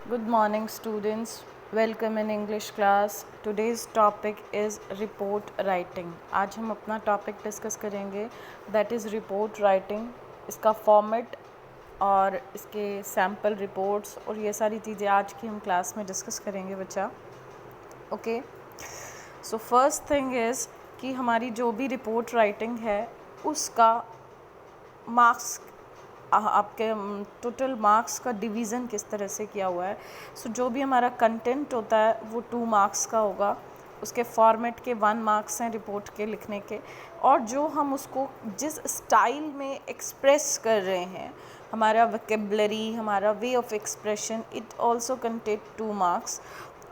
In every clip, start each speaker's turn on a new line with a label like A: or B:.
A: Good morning, students. Welcome in English class. Today's topic is report writing. आज हम अपना topic discuss करेंगे that is report writing. इसका format और इसके सैम्पल रिपोर्ट्स और ये सारी चीज़ें आज की हम क्लास में डिस्कस करेंगे बच्चा. Okay. So first thing is कि हमारी जो भी रिपोर्ट राइटिंग है उसका मार्क्स आपके टोटल मार्क्स का डिवीज़न किस तरह से किया हुआ है. सो जो भी हमारा कंटेंट होता है वो 2 मार्क्स का होगा. उसके फॉर्मेट के 1 मार्क्स हैं रिपोर्ट के लिखने के, और जो हम उसको जिस स्टाइल में एक्सप्रेस कर रहे हैं, हमारा वोकेबलरी, हमारा way of expression, it also contain 2 marks.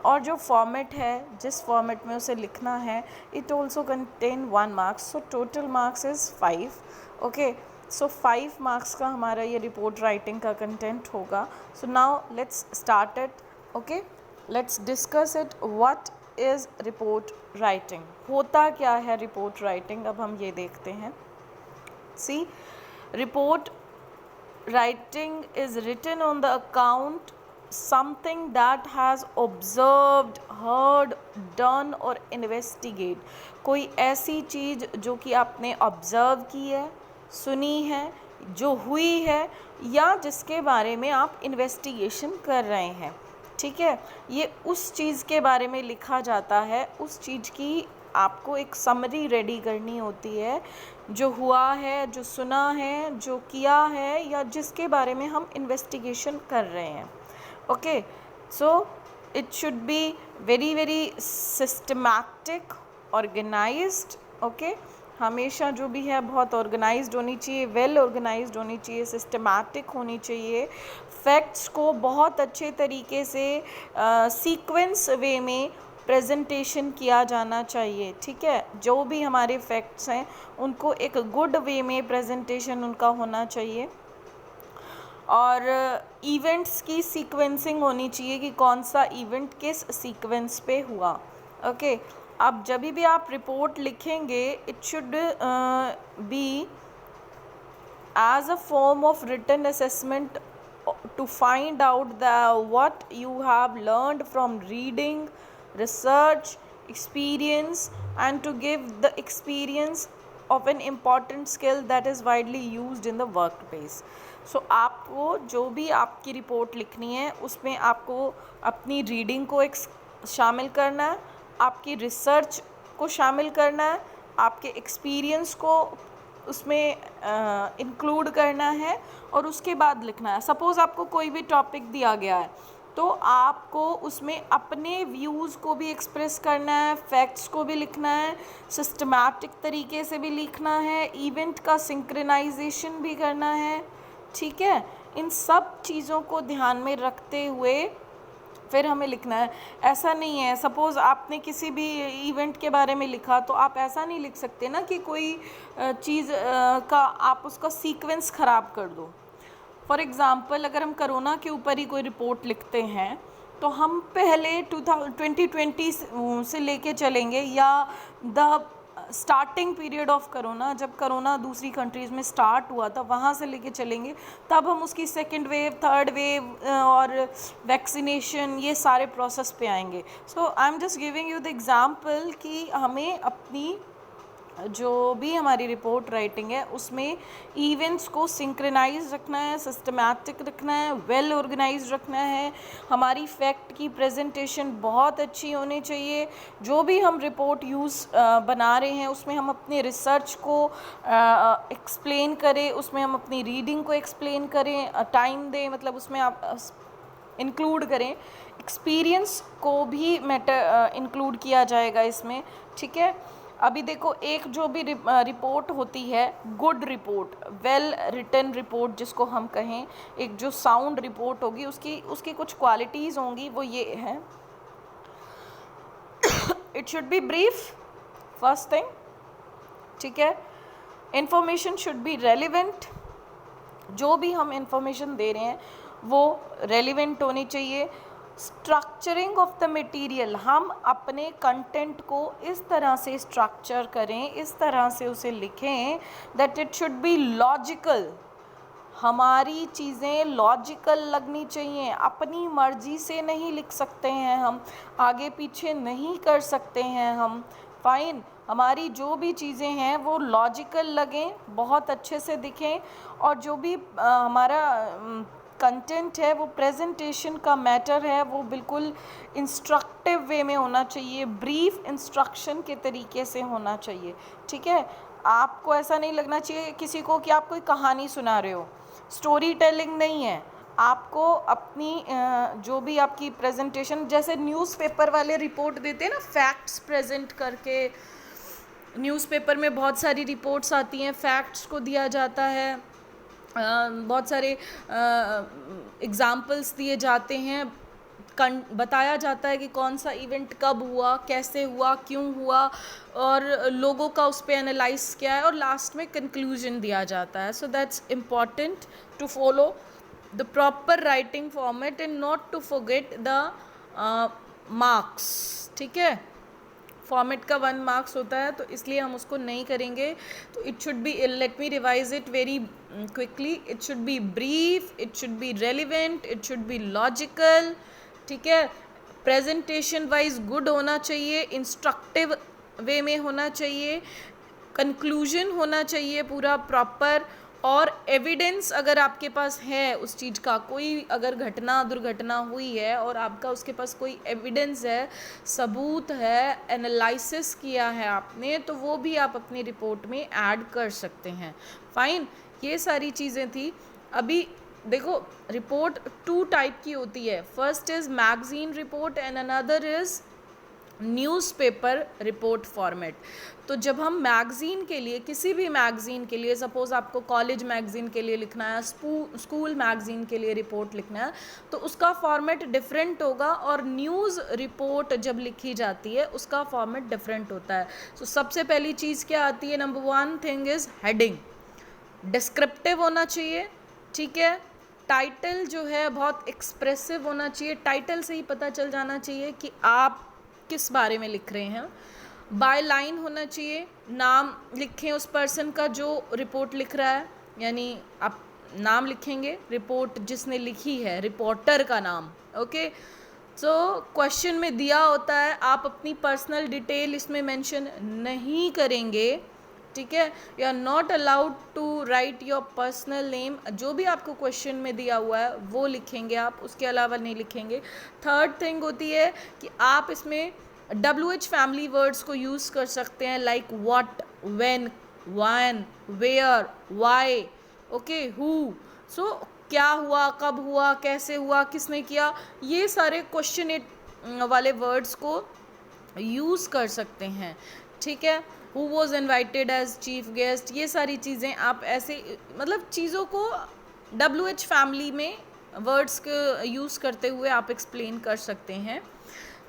A: और जो फॉर्मेट है, जिस फॉर्मेट में उसे लिखना है, it also contain 1 marks. So total marks is 5. Okay. So 5 marks का हमारा ये रिपोर्ट राइटिंग का कंटेंट होगा. So now let's start it. Okay, let's discuss it. What is report writing? होता क्या है रिपोर्ट राइटिंग? अब हम ये देखते हैं. सी, report writing is written on the account something that has observed, heard, done और investigate. कोई ऐसी चीज़ जो कि आपने ऑब्ज़र्व की है, सुनी है, जो हुई है, या जिसके बारे में आप इन्वेस्टिगेशन कर रहे हैं. ठीक है, ये उस चीज़ के बारे में लिखा जाता है. उस चीज़ की आपको एक समरी रेडी करनी होती है, जो हुआ है, जो सुना है, जो किया है, या जिसके बारे में हम इन्वेस्टिगेशन कर रहे हैं. Okay. So it should be very very systematic, organised. Okay. हमेशा जो भी है बहुत ऑर्गेनाइज्ड होनी चाहिए, वेल ऑर्गेनाइज्ड होनी चाहिए, सिस्टमैटिक होनी चाहिए. फैक्ट्स को बहुत अच्छे तरीके से सीक्वेंस वे में प्रेजेंटेशन किया जाना चाहिए. ठीक है, जो भी हमारे फैक्ट्स हैं उनको एक गुड वे में प्रेजेंटेशन उनका होना चाहिए. और इवेंट्स की सीक्वेंसिंग होनी चाहिए कि कौन सा इवेंट किस सीक्वेंस पे हुआ. ओके. अब जब भी आप रिपोर्ट लिखेंगे, it should B as a form of written assessment to find out what you have learned from reading, research, experience, and to give the experience of an important skill that is widely used in the workplace. So आपको जो भी आपकी report लिखनी है उसमें आपको अपनी reading को शामिल करना है, आपकी रिसर्च को शामिल करना है, आपके एक्सपीरियंस को उसमें इंक्लूड करना है, और उसके बाद लिखना है. सपोज़ आपको कोई भी टॉपिक दिया गया है तो आपको उसमें अपने व्यूज़ को भी एक्सप्रेस करना है, फैक्ट्स को भी लिखना है, सिस्टमैटिक तरीके से भी लिखना है, इवेंट का सिंक्रोनाइजेशन भी करना है. ठीक है, इन सब चीज़ों को ध्यान में रखते हुए फिर हमें लिखना है. ऐसा नहीं है सपोज़ आपने किसी भी इवेंट के बारे में लिखा तो आप ऐसा नहीं लिख सकते ना कि कोई चीज़ का आप उसका सीक्वेंस ख़राब कर दो. फॉर एग्ज़ाम्पल, अगर हम कोरोना के ऊपर ही कोई रिपोर्ट लिखते हैं तो हम पहले 2020 से लेके चलेंगे, या the starting period of corona, जब करोना दूसरी कंट्रीज़ में स्टार्ट हुआ था वहाँ से लेके चलेंगे. तब हम उसकी सेकेंड वेव, थर्ड वेव और वैक्सीनेशन, ये सारे प्रोसेस पे आएंगे. So I am just giving you the example कि हमें अपनी जो भी हमारी रिपोर्ट राइटिंग है उसमें इवेंट्स को सिंक्रोनाइज रखना है, सिस्टमैटिक रखना है, वेल ऑर्गेनाइज रखना है. हमारी फैक्ट की प्रेजेंटेशन बहुत अच्छी होनी चाहिए. जो भी हम रिपोर्ट बना रहे हैं उसमें हम अपनी रिसर्च को एक्सप्लेन करें, उसमें हम अपनी रीडिंग को एक्सप्लेन करें, टाइम दें, मतलब उसमें आप इंक्लूड करें. एक्सपीरियंस को भी इंक्लूड किया जाएगा इसमें. ठीक है. अभी देखो, एक जो भी रिपोर्ट होती है, good report, well written report जिसको हम कहें, एक जो साउंड रिपोर्ट होगी उसकी कुछ क्वालिटीज़ होंगी. वो ये है, it should B brief, first thing. ठीक है. Information should be relevant. जो भी हम इंफॉर्मेशन दे रहे हैं वो रेलिवेंट होनी चाहिए. स्ट्रक्चरिंग ऑफ द मटेरियल, हम अपने कंटेंट को इस तरह से स्ट्रक्चर करें, इस तरह से उसे लिखें that it should be logical. हमारी चीज़ें लॉजिकल लगनी चाहिए, अपनी मर्जी से नहीं लिख सकते हैं हम, आगे पीछे नहीं कर सकते हैं हम। फाइन, हमारी जो भी चीज़ें हैं वो लॉजिकल लगें, बहुत अच्छे से दिखें, और जो भी हमारा कंटेंट है वो प्रेजेंटेशन का मैटर है वो बिल्कुल इंस्ट्रक्टिव वे में होना चाहिए, ब्रीफ इंस्ट्रक्शन के तरीके से होना चाहिए। ठीक है, आपको ऐसा नहीं लगना चाहिए किसी को कि आप कोई कहानी सुना रहे हो, स्टोरी टेलिंग नहीं है। आपको अपनी जो भी आपकी प्रेजेंटेशन, जैसे न्यूज़पेपर वाले रिपोर्ट देते हैं ना, फैक्ट्स प्रेजेंट करके, न्यूज़पेपर में बहुत सारी रिपोर्ट्स आती हैं, फैक्ट्स को दिया जाता है, बहुत सारे एग्ज़ाम्पल्स दिए जाते हैं, बताया जाता है कि कौन सा इवेंट कब हुआ, कैसे हुआ, क्यों हुआ, और लोगों का उस पर एनालाइज क्या है, और लास्ट में कंक्लूजन दिया जाता है। So that's important to follow the proper writing format and not to forget the marks. ठीक है, फॉर्मेट का 1 मार्क्स होता है, तो इसलिए हम उसको नहीं करेंगे। तो it should B, let me revise it very quickly, it should B brief, it should be relevant, it should be logical. ठीक है, प्रेजेंटेशन वाइज गुड होना चाहिए, इंस्ट्रक्टिव वे में होना चाहिए, कंक्लूजन होना चाहिए पूरा प्रॉपर, और एविडेंस अगर आपके पास है उस चीज़ का, कोई अगर घटना दुर्घटना हुई है और आपका उसके पास कोई एविडेंस है, सबूत है, एनालिसिस किया है आपने, तो वो भी आप अपनी रिपोर्ट में ऐड कर सकते हैं। फाइन, ये सारी चीज़ें थी। अभी देखो, रिपोर्ट 2 टाइप की होती है, first is magazine report and another is newspaper report format. तो जब हम मैगज़ीन के लिए, किसी भी मैगज़ीन के लिए, सपोज़ आपको कॉलेज मैगज़ीन के लिए लिखना है, स्कूल मैगज़ीन के लिए रिपोर्ट लिखना है, तो उसका फॉर्मेट डिफरेंट होगा, और न्यूज़ रिपोर्ट जब लिखी जाती है उसका फॉर्मेट डिफरेंट होता है। तो सबसे पहली चीज़ क्या आती है, number 1 thing is heading, descriptive होना चाहिए। ठीक है, टाइटल जो है बहुत एक्सप्रेसिव होना चाहिए, टाइटल से ही पता चल जाना चाहिए कि आप किस बारे में लिख रहे हैं। बाय लाइन होना चाहिए, नाम लिखें उस पर्सन का जो रिपोर्ट लिख रहा है, यानी आप नाम लिखेंगे, रिपोर्ट जिसने लिखी है, रिपोर्टर का नाम। ओके, सो क्वेश्चन में दिया होता है, आप अपनी पर्सनल डिटेल इसमें मेंशन नहीं करेंगे। ठीक है, you are not allowed to write your personal name, जो भी आपको क्वेश्चन में दिया हुआ है वो लिखेंगे आप, उसके अलावा नहीं लिखेंगे। थर्ड थिंग होती है कि आप इसमें WH फैमिली वर्ड्स को यूज़ कर सकते हैं, like what, when, when, where, why, okay, who. So क्या हुआ, कब हुआ, कैसे हुआ, किसने किया, ये सारे क्वेश्चन वाले वर्ड्स को यूज़ कर सकते हैं। ठीक है, who was invited as chief guest, ये सारी चीज़ें आप ऐसे, मतलब चीज़ों को WH फैमिली में वर्ड्स को यूज़ करते हुए आप एक्सप्लेन कर सकते हैं।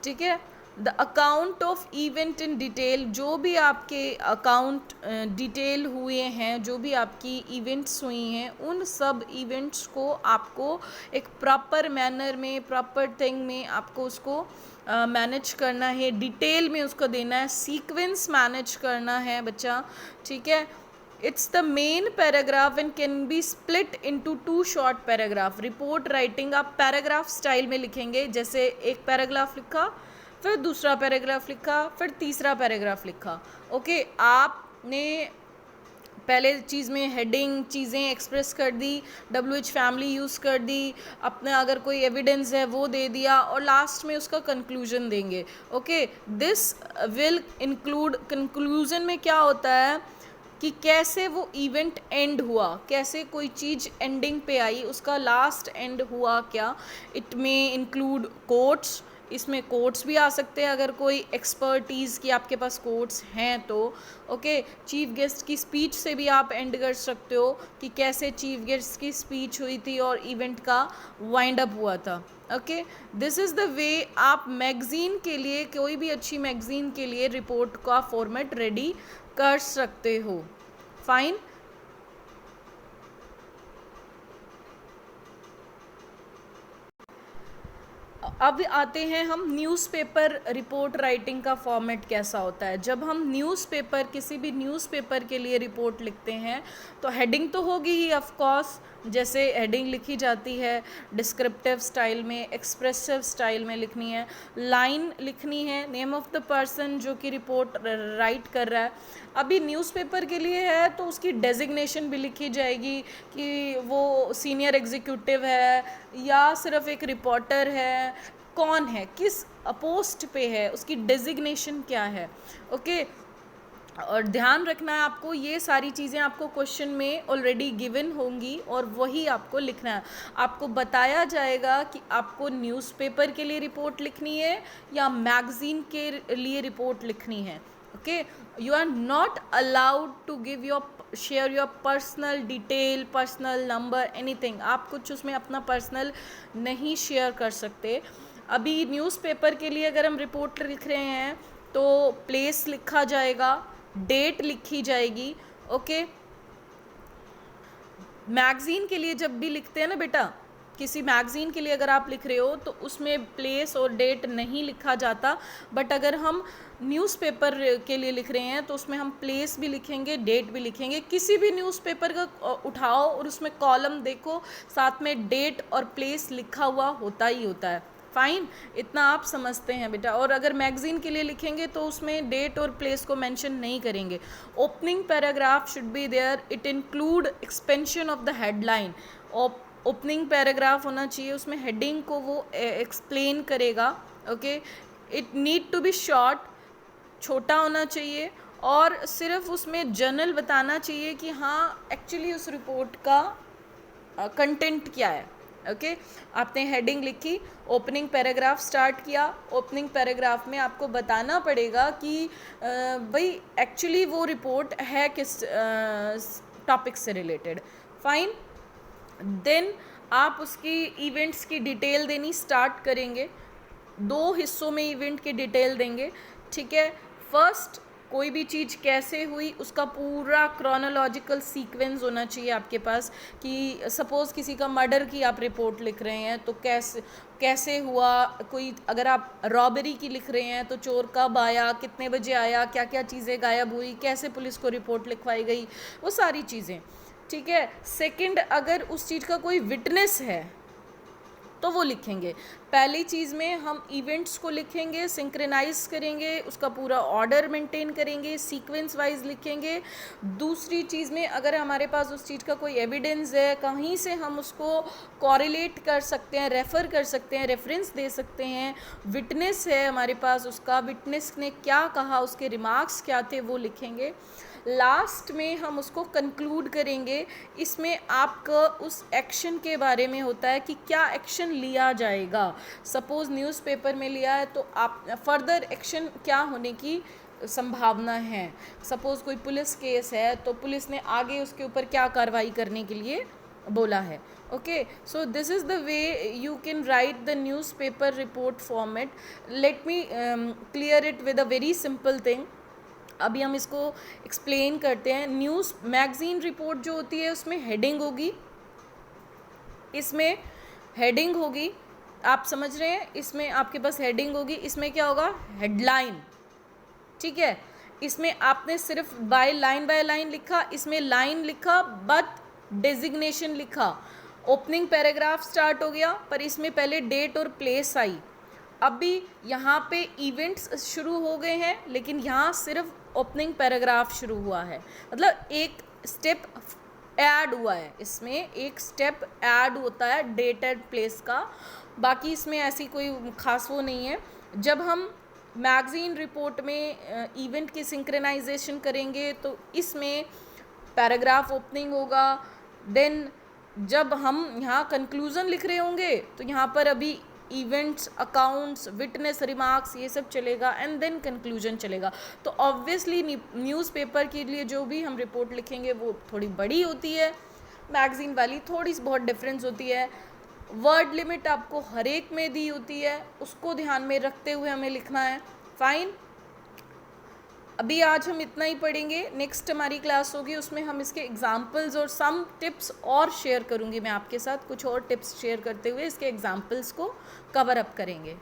A: ठीक है, the account of event in detail, जो भी आपके अकाउंट डिटेल हुए हैं, जो भी आपकी इवेंट्स हुई हैं, उन सब इवेंट्स को आपको एक प्रॉपर मैनर में, प्रॉपर थिंग में आपको उसको मैनेज करना है, डिटेल में उसको देना है, सीक्वेंस मैनेज करना है बच्चा। ठीक है, it's the main paragraph and can be split into 2 short paragraph. Report writing आप पैराग्राफ स्टाइल में लिखेंगे, जैसे एक पैराग्राफ लिखा, फिर दूसरा पैराग्राफ लिखा, फिर तीसरा पैराग्राफ लिखा। ओके, आपने पहले चीज़ में हेडिंग, चीज़ें एक्सप्रेस कर दी, WH फैमिली यूज़ कर दी, अपने अगर कोई एविडेंस है वो दे दिया, और लास्ट में उसका कंक्लूजन देंगे। Okay, this will include, conclusion में क्या होता है कि कैसे वो इवेंट एंड हुआ, कैसे कोई चीज़ एंडिंग पे आई, उसका लास्ट एंड हुआ क्या। इट में इंक्लूड कोट्स, इसमें कोट्स भी आ सकते हैं अगर कोई एक्सपर्टीज़ की आपके पास कोट्स हैं तो। ओके, चीफ गेस्ट की स्पीच से भी आप एंड कर सकते हो कि कैसे चीफ गेस्ट की स्पीच हुई थी और इवेंट का वाइंड अप हुआ था। Okay, this is the way आप मैगज़ीन के लिए, कोई भी अच्छी मैगज़ीन के लिए रिपोर्ट का फॉर्मेट रेडी कर सकते हो। फाइन, अब आते हैं हम न्यूज़पेपर रिपोर्ट राइटिंग का फॉर्मेट कैसा होता है। जब हम न्यूज़पेपर, किसी भी न्यूज़पेपर के लिए रिपोर्ट लिखते हैं तो हेडिंग तो होगी ही ऑफ कोर्स, जैसे हेडिंग लिखी जाती है डिस्क्रिप्टिव स्टाइल में, एक्सप्रेसिव स्टाइल में लिखनी है, लाइन लिखनी है, नेम ऑफ द पर्सन जो कि रिपोर्ट राइट कर रहा है। अभी न्यूज़पेपर के लिए है तो उसकी डेजिग्नेशन भी लिखी जाएगी कि वो सीनियर एग्जीक्यूटिव है या सिर्फ एक रिपोर्टर है, कौन है, किस पोस्ट पे है, उसकी डेजिग्नेशन क्या है। ओके, और ध्यान रखना है आपको, ये सारी चीज़ें आपको क्वेश्चन में ऑलरेडी गिवन होंगी और वही आपको लिखना है। आपको बताया जाएगा कि आपको न्यूज़पेपर के लिए रिपोर्ट लिखनी है या मैगज़ीन के लिए रिपोर्ट लिखनी है। Okay, you are not allowed to give your share your personal detail, personal number, anything. आप कुछ उसमें अपना पर्सनल नहीं शेयर कर सकते। अभी न्यूज़पेपर के लिए अगर हम रिपोर्ट लिख रहे हैं तो प्लेस लिखा जाएगा, डेट लिखी जाएगी। ओके, मैगज़ीन के लिए जब भी लिखते हैं ना बेटा, किसी मैगज़ीन के लिए अगर आप लिख रहे हो तो उसमें प्लेस और डेट नहीं लिखा जाता, बट अगर हम न्यूज़पेपर के लिए लिख रहे हैं तो उसमें हम प्लेस भी लिखेंगे, डेट भी लिखेंगे। किसी भी न्यूज़पेपर का उठाओ और उसमें कॉलम देखो, साथ में डेट और प्लेस लिखा हुआ होता ही होता है। फाइन, इतना आप समझते हैं बेटा। और अगर मैगज़ीन के लिए लिखेंगे तो उसमें डेट और प्लेस को मेंशन नहीं करेंगे। Opening paragraph should be there, it include expansion of the headline. Opening paragraph होना चाहिए, उसमें हेडिंग को वो एक्सप्लेन करेगा। Okay, it need to be short, छोटा होना चाहिए और सिर्फ उसमें जनरल बताना चाहिए कि हाँ एक्चुअली उस रिपोर्ट का कंटेंट क्या है। ओके, आपने हेडिंग लिखी, ओपनिंग पैराग्राफ स्टार्ट किया। ओपनिंग पैराग्राफ में आपको बताना पड़ेगा कि भाई एक्चुअली वो रिपोर्ट है किस टॉपिक से रिलेटेड। फाइन, देन आप उसकी इवेंट्स की डिटेल देनी स्टार्ट करेंगे। 2 हिस्सों में इवेंट की डिटेल देंगे। ठीक है, फर्स्ट कोई भी चीज़ कैसे हुई उसका पूरा क्रोनोलॉजिकल सीक्वेंस होना चाहिए आपके पास, कि सपोज़ किसी का मर्डर की आप रिपोर्ट लिख रहे हैं तो कैसे हुआ। कोई अगर आप रॉबरी की लिख रहे हैं तो चोर कब आया, कितने बजे आया, क्या क्या चीज़ें गायब हुई, कैसे पुलिस को रिपोर्ट लिखवाई गई, वो सारी चीज़ें। ठीक है, सेकंड अगर उस चीज़ का कोई विटनेस है तो वो लिखेंगे। पहली चीज़ में हम इवेंट्स को लिखेंगे, सिंक्रोनाइज करेंगे, उसका पूरा ऑर्डर मेंटेन करेंगे, सीक्वेंस वाइज लिखेंगे। दूसरी चीज़ में अगर हमारे पास उस चीज़ का कोई एविडेंस है, कहीं से हम उसको कॉरिलेट कर सकते हैं, रेफ़र कर सकते हैं, रेफरेंस दे सकते हैं, विटनेस है हमारे पास, उसका विटनेस ने क्या कहा, उसके रिमार्क्स क्या थे, वो लिखेंगे। लास्ट में हम उसको कंक्लूड करेंगे। इसमें आपका उस एक्शन के बारे में होता है कि क्या एक्शन लिया जाएगा। सपोज़ न्यूज़पेपर में लिया है तो आप फर्दर एक्शन क्या होने की संभावना है। सपोज़ कोई पुलिस केस है तो पुलिस ने आगे उसके ऊपर क्या कार्रवाई करने के लिए बोला है। Okay, so this is the way you can write the newspaper report format. Let me clear it with a very simple thing. अभी हम इसको एक्सप्लेन करते हैं। न्यूज़ मैगज़ीन रिपोर्ट जो होती है उसमें हेडिंग होगी, इसमें हेडिंग होगी, आप समझ रहे हैं, इसमें आपके पास हेडिंग होगी, इसमें क्या होगा, हेडलाइन। ठीक है, इसमें आपने सिर्फ बाय लाइन लिखा, इसमें लाइन लिखा बट डेजिग्नेशन लिखा। ओपनिंग पैराग्राफ स्टार्ट हो गया पर इसमें पहले डेट और प्लेस आई। अभी यहाँ पे इवेंट्स शुरू हो गए हैं लेकिन यहाँ सिर्फ ओपनिंग पैराग्राफ शुरू हुआ है, मतलब एक स्टेप ऐड हुआ है, इसमें एक स्टेप ऐड होता है डेट एंड प्लेस का। बाकी इसमें ऐसी कोई खास वो नहीं है। जब हम मैगज़ीन रिपोर्ट में इवेंट की सिंक्रोनाइजेशन करेंगे तो इसमें पैराग्राफ ओपनिंग होगा। देन जब हम यहाँ कंक्लूज़न लिख रहे होंगे तो यहाँ पर अभी इवेंट्स, अकाउंट्स, विटनेस रिमार्क्स, ये सब चलेगा एंड देन कंक्लूजन चलेगा। तो ऑब्वियसली न्यूज़पेपर के लिए जो भी हम रिपोर्ट लिखेंगे वो थोड़ी बड़ी होती है, मैगज़ीन वाली थोड़ी बहुत डिफरेंस होती है। वर्ड लिमिट आपको हर एक में दी होती है, उसको ध्यान में रखते हुए हमें लिखना है। फाइन, अभी आज हम इतना ही पढ़ेंगे। नेक्स्ट हमारी क्लास होगी, उसमें हम इसके एग्जाम्पल्स और सम टिप्स और शेयर करूँगी मैं आपके साथ, कुछ और टिप्स शेयर करते हुए इसके एग्जाम्पल्स को कवर अप करेंगे।